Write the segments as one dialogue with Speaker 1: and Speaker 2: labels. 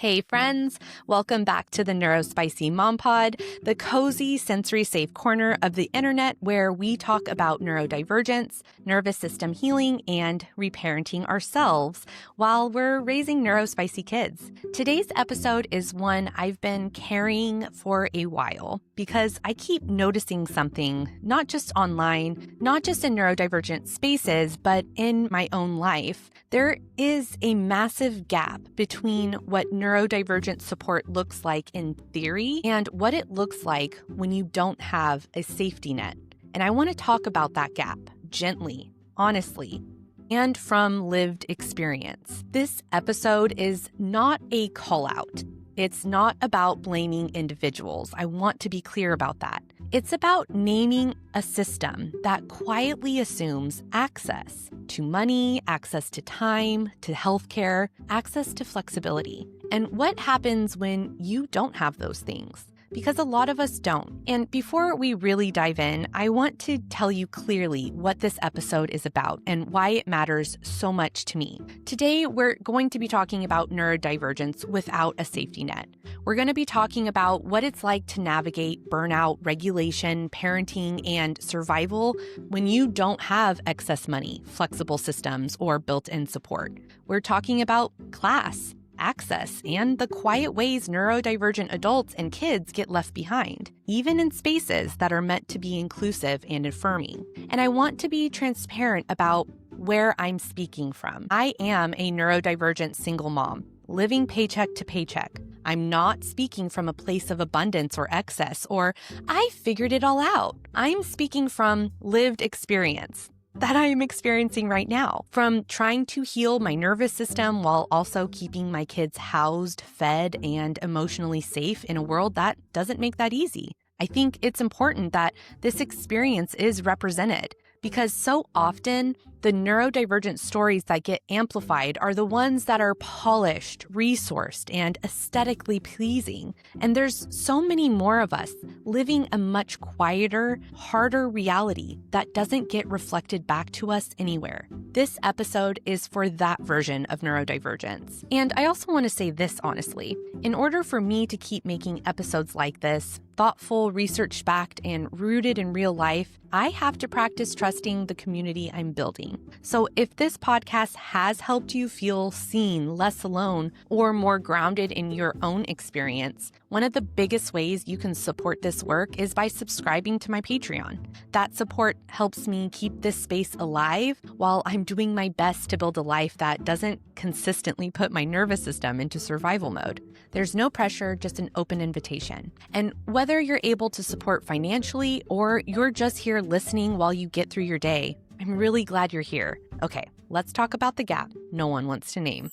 Speaker 1: Hey friends, welcome back to the NeuroSpicy MomPod, the cozy sensory-safe corner of the internet where we talk about neurodivergence, nervous system healing, and reparenting ourselves while we're raising neurospicy kids. Today's episode is one I've been carrying for a while because I keep noticing something, not just online, not just in neurodivergent spaces, but in my own life. There is a massive gap between what neurodivergent support looks like in theory and what it looks like when you don't have a safety net. And I want to talk about that gap gently, honestly, and from lived experience. This episode is not a call out. It's not about blaming individuals. I want to be clear about that. It's about naming a system that quietly assumes access to money, access to time, to healthcare, access to flexibility. And what happens when you don't have those things? Because a lot of us don't. And before we really dive in, I want to tell you clearly what this episode is about and why it matters so much to me. Today, we're going to be talking about neurodivergence without a safety net. We're going to be talking about what it's like to navigate burnout, regulation, parenting, and survival when you don't have excess money, flexible systems, or built-in support. We're talking about class, access, and the quiet ways neurodivergent adults and kids get left behind, even in spaces that are meant to be inclusive and affirming. And I want to be transparent about where I'm speaking from. I am a neurodivergent single mom, living paycheck to paycheck. I'm not speaking from a place of abundance or excess, or I figured it all out. I'm speaking from lived experience that I am experiencing right now, from trying to heal my nervous system while also keeping my kids housed, fed, and emotionally safe in a world that doesn't make that easy. I think it's important that this experience is represented because so often the neurodivergent stories that get amplified are the ones that are polished, resourced, and aesthetically pleasing. And there's so many more of us living a much quieter, harder reality that doesn't get reflected back to us anywhere. This episode is for that version of neurodivergence. And I also want to say this honestly. In order for me to keep making episodes like this, thoughtful, research-backed, and rooted in real life, I have to practice trusting the community I'm building. So if this podcast has helped you feel seen, less alone, or more grounded in your own experience, one of the biggest ways you can support this work is by subscribing to my Patreon. That support helps me keep this space alive while I'm doing my best to build a life that doesn't consistently put my nervous system into survival mode. There's no pressure, just an open invitation. And whether you're able to support financially or you're just here listening while you get through your day, I'm really glad you're here. Okay, let's talk about the gap no one wants to name.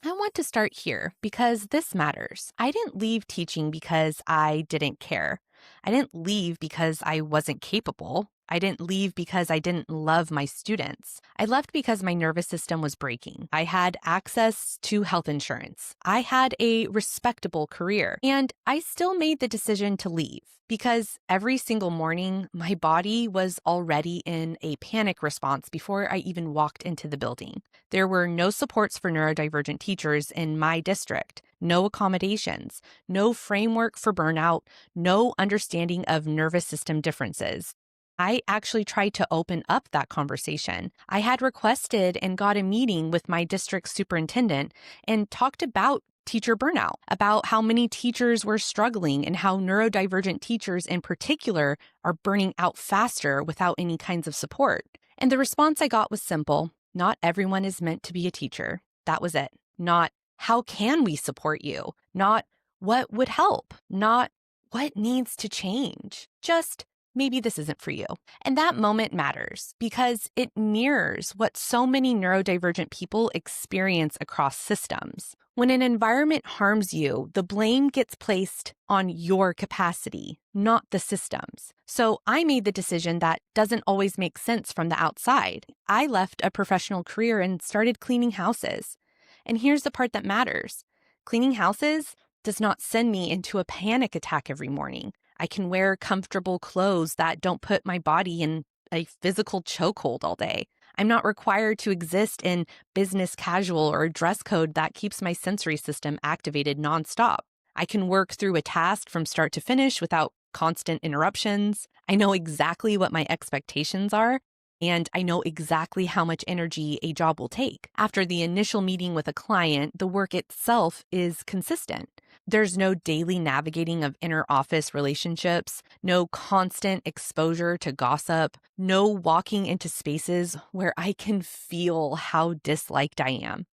Speaker 1: I want to start here because this matters. I didn't leave teaching because I didn't care. I didn't leave because I wasn't capable. I didn't leave because I didn't love my students. I left because my nervous system was breaking. I had access to health insurance. I had a respectable career. And I still made the decision to leave because every single morning, my body was already in a panic response before I even walked into the building. There were no supports for neurodivergent teachers in my district, no accommodations, no framework for burnout, no understanding of nervous system differences. I actually tried to open up that conversation. I had requested and got a meeting with my district superintendent and talked about teacher burnout, about how many teachers were struggling and how neurodivergent teachers in particular are burning out faster without any kinds of support. And the response I got was simple. Not everyone is meant to be a teacher. That was it. Not, how can we support you? Not, what would help? Not, what needs to change? Just, maybe this isn't for you. And that moment matters because it mirrors what so many neurodivergent people experience across systems. When an environment harms you, the blame gets placed on your capacity, not the systems. So I made the decision that doesn't always make sense from the outside. I left a professional career and started cleaning houses. And here's the part that matters. Cleaning houses does not send me into a panic attack every morning. I can wear comfortable clothes that don't put my body in a physical chokehold all day. I'm not required to exist in business casual or a dress code that keeps my sensory system activated nonstop. I can work through a task from start to finish without constant interruptions. I know exactly what my expectations are, and I know exactly how much energy a job will take. After the initial meeting with a client, the work itself is consistent. There's no daily navigating of inner office relationships, no constant exposure to gossip, no walking into spaces where I can feel how disliked I am.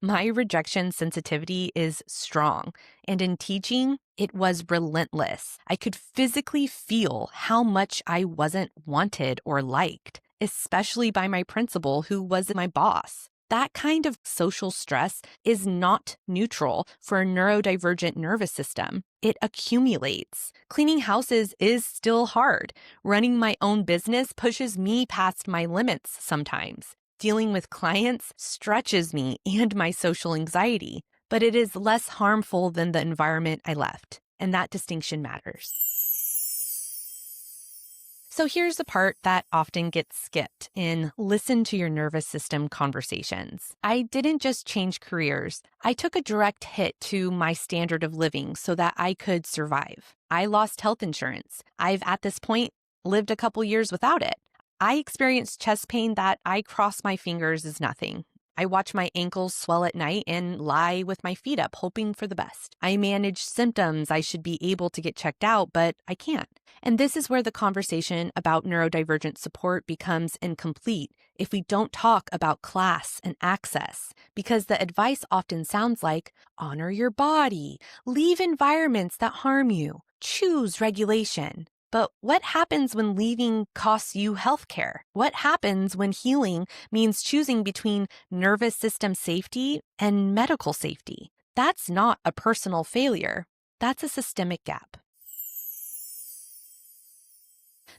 Speaker 1: My rejection sensitivity is strong, and in teaching, it was relentless. I could physically feel how much I wasn't wanted or liked, especially by my principal, who was my boss. That kind of social stress is not neutral for a neurodivergent nervous system. It accumulates. Cleaning houses is still hard. Running my own business pushes me past my limits sometimes. Dealing with clients stretches me and my social anxiety, but it is less harmful than the environment I left, and that distinction matters. So here's the part that often gets skipped in listen to your nervous system conversations. I didn't just change careers. I took a direct hit to my standard of living so that I could survive. I lost health insurance. I've, at this point, lived a couple years without it. I experienced chest pain that I cross my fingers is nothing. I watch my ankles swell at night and lie with my feet up, hoping for the best. I manage symptoms I should be able to get checked out, but I can't. And this is where the conversation about neurodivergent support becomes incomplete if we don't talk about class and access, because the advice often sounds like, honor your body, leave environments that harm you, choose regulation. But what happens when leaving costs you healthcare? What happens when healing means choosing between nervous system safety and medical safety? That's not a personal failure. That's a systemic gap.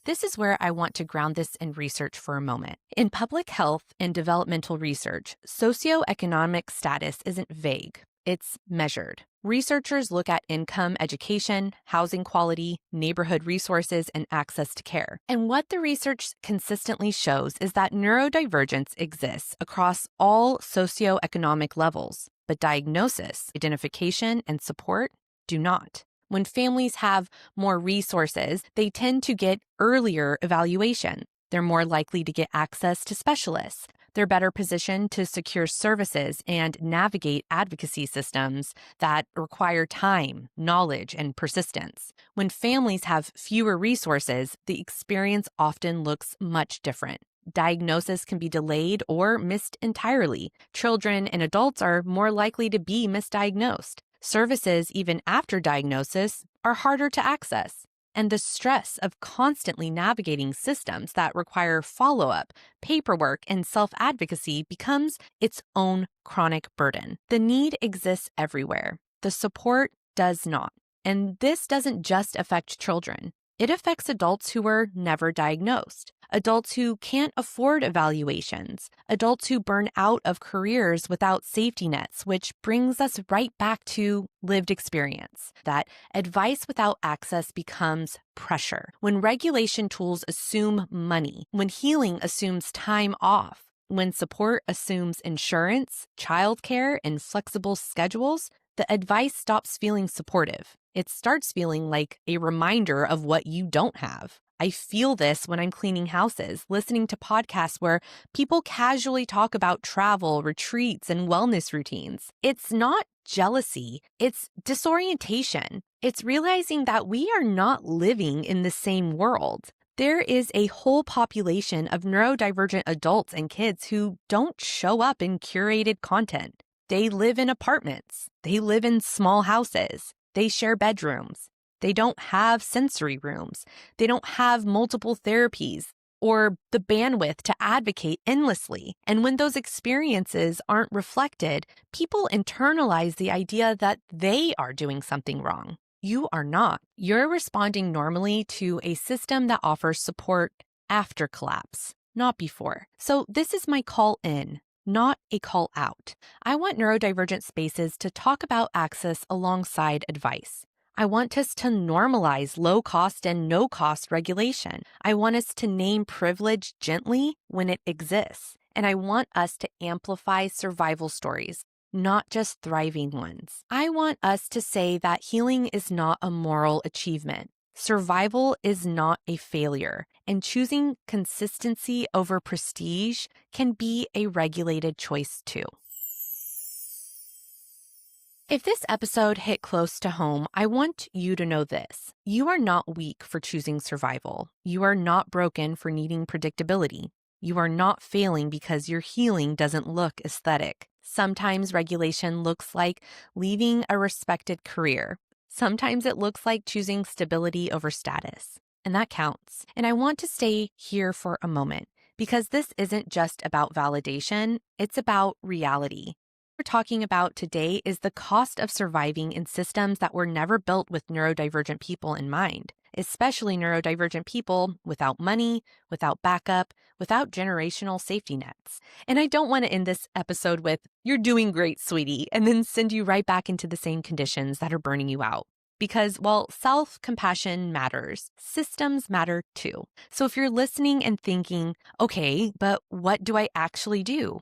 Speaker 1: This is where I want to ground this in research for a moment. In public health and developmental research, socioeconomic status isn't vague. It's measured. Researchers look at income, education, housing quality, neighborhood resources, and access to care. And what the research consistently shows is that neurodivergence exists across all socioeconomic levels, but diagnosis, identification, and support do not. When families have more resources, they tend to get earlier evaluation. They're more likely to get access to specialists. They're better positioned to secure services and navigate advocacy systems that require time, knowledge, and persistence. When families have fewer resources, the experience often looks much different. Diagnosis can be delayed or missed entirely. Children and adults are more likely to be misdiagnosed. Services, even after diagnosis, are harder to access. And the stress of constantly navigating systems that require follow-up, paperwork, and self-advocacy becomes its own chronic burden. The need exists everywhere. The support does not. And this doesn't just affect children. It affects adults who were never diagnosed, adults who can't afford evaluations, adults who burn out of careers without safety nets, which brings us right back to lived experience, that advice without access becomes pressure. When regulation tools assume money, when healing assumes time off, when support assumes insurance, childcare, and flexible schedules, the advice stops feeling supportive. It starts feeling like a reminder of what you don't have. I feel this when I'm cleaning houses, listening to podcasts where people casually talk about travel, retreats, and wellness routines. It's not jealousy, it's disorientation. It's realizing that we are not living in the same world. There is a whole population of neurodivergent adults and kids who don't show up in curated content. They live in apartments. They live in small houses. They share bedrooms. They don't have sensory rooms. They don't have multiple therapies or the bandwidth to advocate endlessly. And when those experiences aren't reflected, people internalize the idea that they are doing something wrong. You are not. You're responding normally to a system that offers support after collapse, not before. So this is my call in, not a call out. I want neurodivergent spaces to talk about access alongside advice. I want us to normalize low-cost and no-cost regulation. I want us to name privilege gently when it exists. And I want us to amplify survival stories, not just thriving ones. I want us to say that healing is not a moral achievement. Survival is not a failure, and choosing consistency over prestige can be a regulated choice too. If this episode hit close to home, I want you to know this. You are not weak for choosing survival. You are not broken for needing predictability. You are not failing because your healing doesn't look aesthetic. Sometimes regulation looks like leaving a respected career. Sometimes it looks like choosing stability over status, and that counts. And I want to stay here for a moment because this isn't just about validation, it's about reality. What we're talking about today is the cost of surviving in systems that were never built with neurodivergent people in mind, especially neurodivergent people without money, without backup, without generational safety nets. And I don't want to end this episode with, "You're doing great, sweetie," and then send you right back into the same conditions that are burning you out. Because while self-compassion matters, systems matter too. So if you're listening and thinking, okay, but what do I actually do?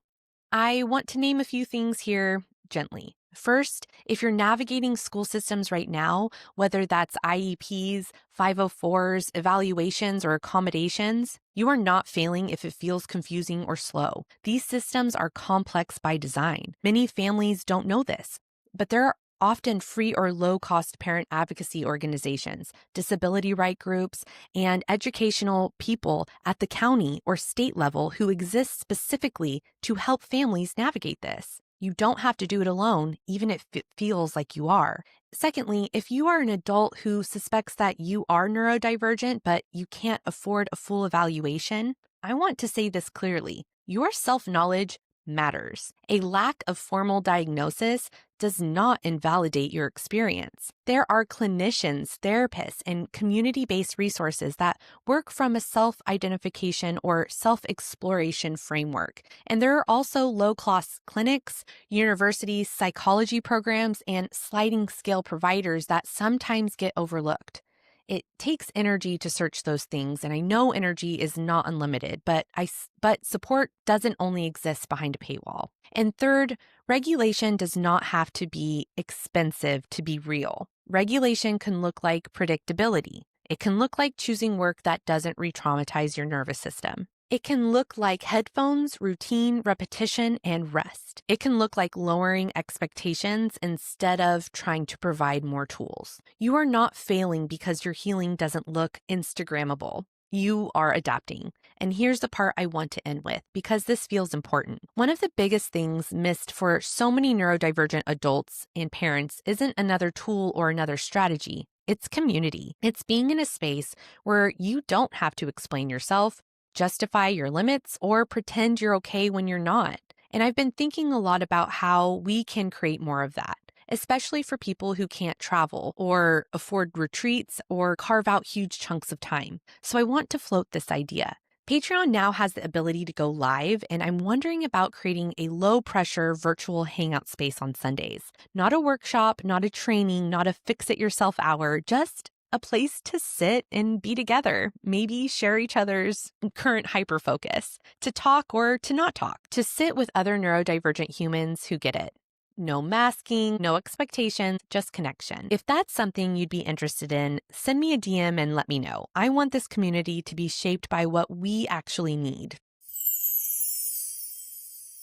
Speaker 1: I want to name a few things here gently. First, if you're navigating school systems right now, whether that's IEPs, 504s, evaluations, or accommodations, you are not failing if it feels confusing or slow. These systems are complex by design. Many families don't know this, but there are often free or low-cost parent advocacy organizations, disability right groups, and educational people at the county or state level who exist specifically to help families navigate this. You don't have to do it alone, even if it feels like you are. Secondly, if you are an adult who suspects that you are neurodivergent, but you can't afford a full evaluation, I want to say this clearly. Your self-knowledge matters. A lack of formal diagnosis does not invalidate your experience. There are clinicians, therapists, and community-based resources that work from a self-identification or self-exploration framework. And there are also low-cost clinics, universities, psychology programs, and sliding scale providers that sometimes get overlooked. It takes energy to search those things, and I know energy is not unlimited, but support doesn't only exist behind a paywall. And third, regulation does not have to be expensive to be real. Regulation can look like predictability. It can look like choosing work that doesn't re-traumatize your nervous system. It can look like headphones, routine, repetition, and rest. It can look like lowering expectations instead of trying to provide more tools. You are not failing because your healing doesn't look Instagrammable. You are adapting. And here's the part I want to end with, because this feels important. One of the biggest things missed for so many neurodivergent adults and parents isn't another tool or another strategy. It's community. It's being in a space where you don't have to explain yourself, justify your limits, or pretend you're okay when you're not. And I've been thinking a lot about how we can create more of that, especially for people who can't travel or afford retreats or carve out huge chunks of time. So I want to float this idea. Patreon now has the ability to go live, and I'm wondering about creating a low-pressure virtual hangout space on Sundays. Not a workshop, not a training, not a fix-it-yourself hour, just a place to sit and be together, maybe share each other's current hyperfocus, to talk or to not talk, to sit with other neurodivergent humans who get it. No masking, no expectations, just connection. If that's something you'd be interested in, send me a DM and let me know. I want this community to be shaped by what we actually need.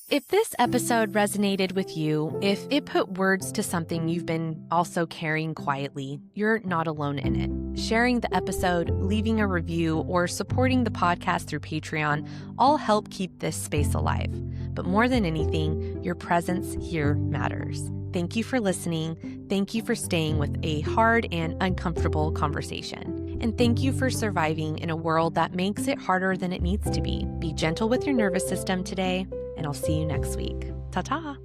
Speaker 1: If this episode resonated with you, if it put words to something you've been also carrying quietly, you're not alone in it. Sharing the episode, leaving a review, or supporting the podcast through Patreon all help keep this space alive. But more than anything, your presence here matters. Thank you for listening. Thank you for staying with a hard and uncomfortable conversation. And thank you for surviving in a world that makes it harder than it needs to be. Be gentle with your nervous system today, and I'll see you next week. Ta-ta!